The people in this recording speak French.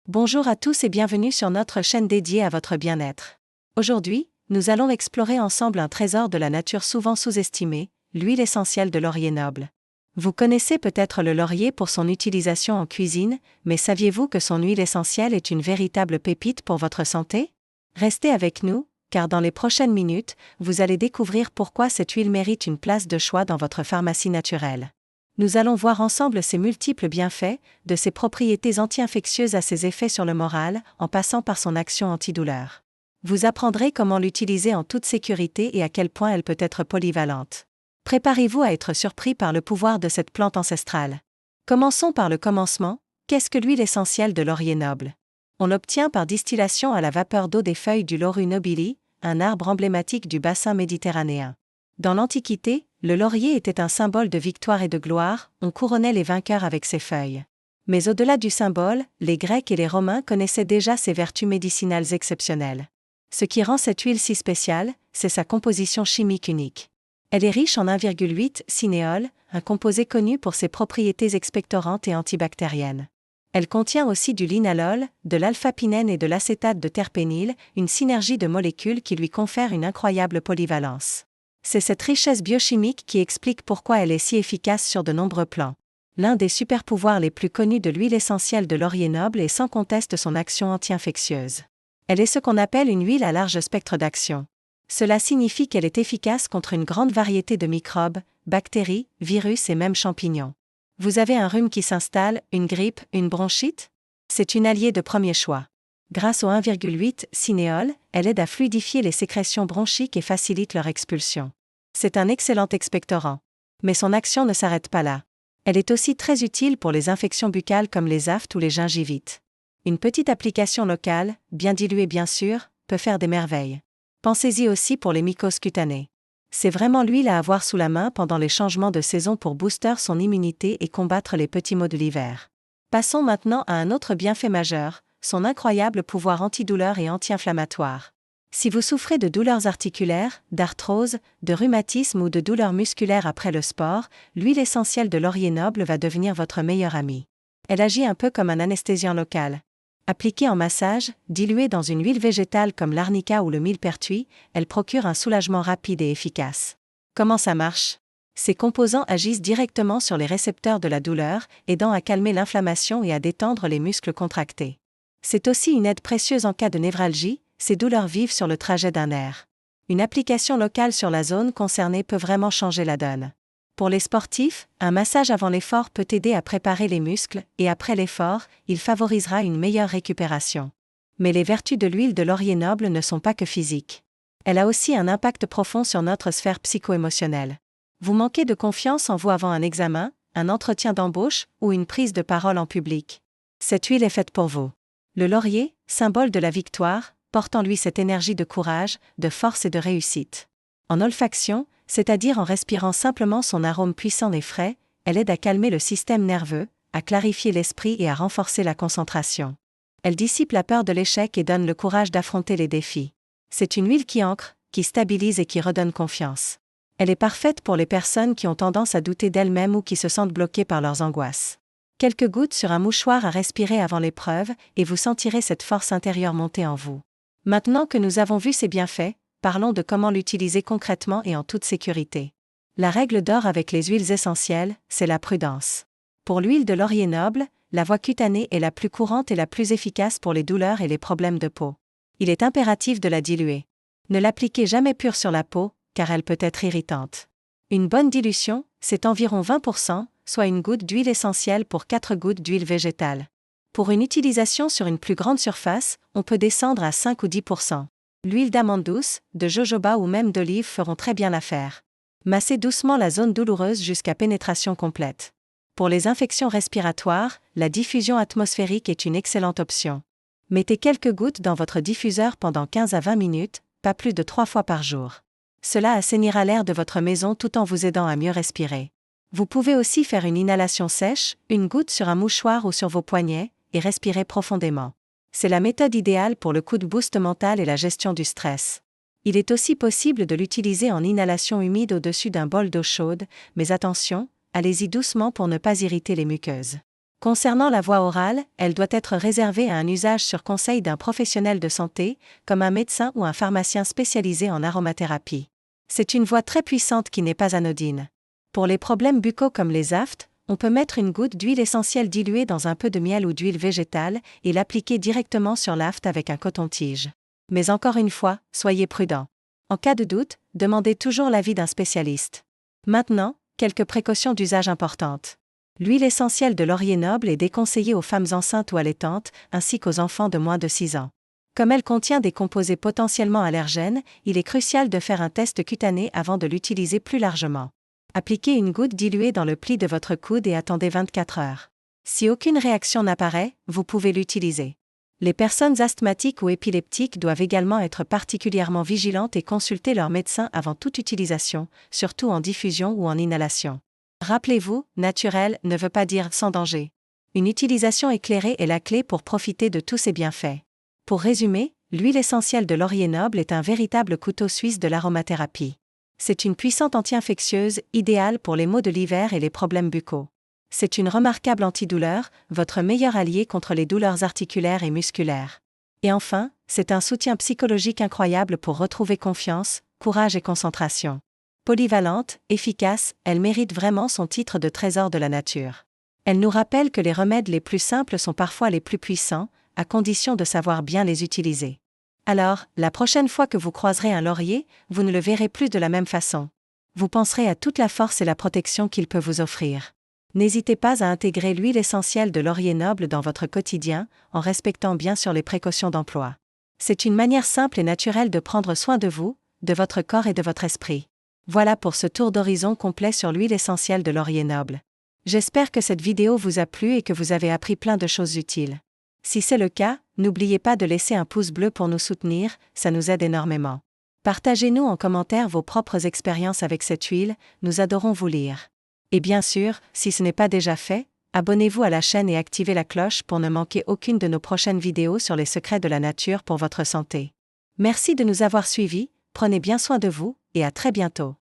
Bonjour à tous et bienvenue sur notre chaîne dédiée à votre bien-être. Aujourd'hui, nous allons explorer ensemble un trésor de la nature souvent sous-estimé, l'huile essentielle de laurier noble. Vous connaissez peut-être le laurier pour son utilisation en cuisine, mais saviez-vous que son huile essentielle est une véritable pépite pour votre santé? Restez avec nous, car dans les prochaines minutes, vous allez découvrir pourquoi cette huile mérite une place de choix dans votre pharmacie naturelle. Nous allons voir ensemble ses multiples bienfaits, de ses propriétés anti-infectieuses à ses effets sur le moral, en passant par son action antidouleur. Vous apprendrez comment l'utiliser en toute sécurité et à quel point elle peut être polyvalente. Préparez-vous à être surpris par le pouvoir de cette plante ancestrale. Commençons par le commencement. Qu'est-ce que l'huile essentielle de laurier noble? On l'obtient par distillation à la vapeur d'eau des feuilles du Laurus nobili, un arbre emblématique du bassin méditerranéen. Dans l'Antiquité, le laurier était un symbole de victoire et de gloire, on couronnait les vainqueurs avec ses feuilles. Mais au-delà du symbole, les Grecs et les Romains connaissaient déjà ses vertus médicinales exceptionnelles. Ce qui rend cette huile si spéciale, c'est sa composition chimique unique. Elle est riche en 1,8 cinéol, un composé connu pour ses propriétés expectorantes et antibactériennes. Elle contient aussi du linalol, de l'alpha-pinène et de l'acétate de terpényle, une synergie de molécules qui lui confère une incroyable polyvalence. C'est cette richesse biochimique qui explique pourquoi elle est si efficace sur de nombreux plans. L'un des super-pouvoirs les plus connus de l'huile essentielle de laurier noble est sans conteste son action anti-infectieuse. Elle est ce qu'on appelle une huile à large spectre d'action. Cela signifie qu'elle est efficace contre une grande variété de microbes, bactéries, virus et même champignons. Vous avez un rhume qui s'installe, une grippe, une bronchite? C'est une alliée de premier choix. Grâce au 1,8 cinéol, elle aide à fluidifier les sécrétions bronchiques et facilite leur expulsion. C'est un excellent expectorant. Mais son action ne s'arrête pas là. Elle est aussi très utile pour les infections buccales comme les aftes ou les gingivites. Une petite application locale, bien diluée bien sûr, peut faire des merveilles. Pensez-y aussi pour les mycoses cutanées. C'est vraiment l'huile à avoir sous la main pendant les changements de saison pour booster son immunité et combattre les petits maux de l'hiver. Passons maintenant à un autre bienfait majeur, son incroyable pouvoir antidouleur et anti-inflammatoire. Si vous souffrez de douleurs articulaires, d'arthrose, de rhumatisme ou de douleurs musculaires après le sport, l'huile essentielle de laurier noble va devenir votre meilleure amie. Elle agit un peu comme un anesthésiant local. Appliquée en massage, diluée dans une huile végétale comme l'arnica ou le millepertuis, elle procure un soulagement rapide et efficace. Comment ça marche? Ces composants agissent directement sur les récepteurs de la douleur, aidant à calmer l'inflammation et à détendre les muscles contractés. C'est aussi une aide précieuse en cas de névralgie, ces douleurs vivent sur le trajet d'un nerf. Une application locale sur la zone concernée peut vraiment changer la donne. Pour les sportifs, un massage avant l'effort peut aider à préparer les muscles, et après l'effort, il favorisera une meilleure récupération. Mais les vertus de l'huile de laurier noble ne sont pas que physiques. Elle a aussi un impact profond sur notre sphère psycho-émotionnelle. Vous manquez de confiance en vous avant un examen, un entretien d'embauche ou une prise de parole en public. Cette huile est faite pour vous. Le laurier, symbole de la victoire, porte en lui cette énergie de courage, de force et de réussite. En olfaction, c'est-à-dire en respirant simplement son arôme puissant et frais, elle aide à calmer le système nerveux, à clarifier l'esprit et à renforcer la concentration. Elle dissipe la peur de l'échec et donne le courage d'affronter les défis. C'est une huile qui ancre, qui stabilise et qui redonne confiance. Elle est parfaite pour les personnes qui ont tendance à douter d'elles-mêmes ou qui se sentent bloquées par leurs angoisses. Quelques gouttes sur un mouchoir à respirer avant l'épreuve, et vous sentirez cette force intérieure monter en vous. Maintenant que nous avons vu ses bienfaits, parlons de comment l'utiliser concrètement et en toute sécurité. La règle d'or avec les huiles essentielles, c'est la prudence. Pour l'huile de laurier noble, la voie cutanée est la plus courante et la plus efficace pour les douleurs et les problèmes de peau. Il est impératif de la diluer. Ne l'appliquez jamais pure sur la peau, car elle peut être irritante. Une bonne dilution, c'est environ 20%, soit une goutte d'huile essentielle pour 4 gouttes d'huile végétale. Pour une utilisation sur une plus grande surface, on peut descendre à 5 ou 10%. L'huile d'amande douce, de jojoba ou même d'olive feront très bien l'affaire. Massez doucement la zone douloureuse jusqu'à pénétration complète. Pour les infections respiratoires, la diffusion atmosphérique est une excellente option. Mettez quelques gouttes dans votre diffuseur pendant 15 à 20 minutes, pas plus de 3 fois par jour. Cela assainira l'air de votre maison tout en vous aidant à mieux respirer. Vous pouvez aussi faire une inhalation sèche, une goutte sur un mouchoir ou sur vos poignets, et respirer profondément. C'est la méthode idéale pour le coup de boost mental et la gestion du stress. Il est aussi possible de l'utiliser en inhalation humide au-dessus d'un bol d'eau chaude, mais attention, allez-y doucement pour ne pas irriter les muqueuses. Concernant la voie orale, elle doit être réservée à un usage sur conseil d'un professionnel de santé, comme un médecin ou un pharmacien spécialisé en aromathérapie. C'est une voie très puissante qui n'est pas anodine. Pour les problèmes buccaux comme les aftes, on peut mettre une goutte d'huile essentielle diluée dans un peu de miel ou d'huile végétale et l'appliquer directement sur l'afte avec un coton-tige. Mais encore une fois, soyez prudent. En cas de doute, demandez toujours l'avis d'un spécialiste. Maintenant, quelques précautions d'usage importantes. L'huile essentielle de laurier noble est déconseillée aux femmes enceintes ou allaitantes, ainsi qu'aux enfants de moins de 6 ans. Comme elle contient des composés potentiellement allergènes, il est crucial de faire un test cutané avant de l'utiliser plus largement. Appliquez une goutte diluée dans le pli de votre coude et attendez 24 heures. Si aucune réaction n'apparaît, vous pouvez l'utiliser. Les personnes asthmatiques ou épileptiques doivent également être particulièrement vigilantes et consulter leur médecin avant toute utilisation, surtout en diffusion ou en inhalation. Rappelez-vous, naturel ne veut pas dire sans danger. Une utilisation éclairée est la clé pour profiter de tous ses bienfaits. Pour résumer, l'huile essentielle de laurier noble est un véritable couteau suisse de l'aromathérapie. C'est une puissante anti-infectieuse, idéale pour les maux de l'hiver et les problèmes buccaux. C'est une remarquable antidouleur, votre meilleur allié contre les douleurs articulaires et musculaires. Et enfin, c'est un soutien psychologique incroyable pour retrouver confiance, courage et concentration. Polyvalente, efficace, elle mérite vraiment son titre de trésor de la nature. Elle nous rappelle que les remèdes les plus simples sont parfois les plus puissants, à condition de savoir bien les utiliser. Alors, la prochaine fois que vous croiserez un laurier, vous ne le verrez plus de la même façon. Vous penserez à toute la force et la protection qu'il peut vous offrir. N'hésitez pas à intégrer l'huile essentielle de laurier noble dans votre quotidien, en respectant bien sûr les précautions d'emploi. C'est une manière simple et naturelle de prendre soin de vous, de votre corps et de votre esprit. Voilà pour ce tour d'horizon complet sur l'huile essentielle de laurier noble. J'espère que cette vidéo vous a plu et que vous avez appris plein de choses utiles. Si c'est le cas, n'oubliez pas de laisser un pouce bleu pour nous soutenir, ça nous aide énormément. Partagez-nous en commentaire vos propres expériences avec cette huile, nous adorons vous lire. Et bien sûr, si ce n'est pas déjà fait, abonnez-vous à la chaîne et activez la cloche pour ne manquer aucune de nos prochaines vidéos sur les secrets de la nature pour votre santé. Merci de nous avoir suivis, prenez bien soin de vous, et à très bientôt.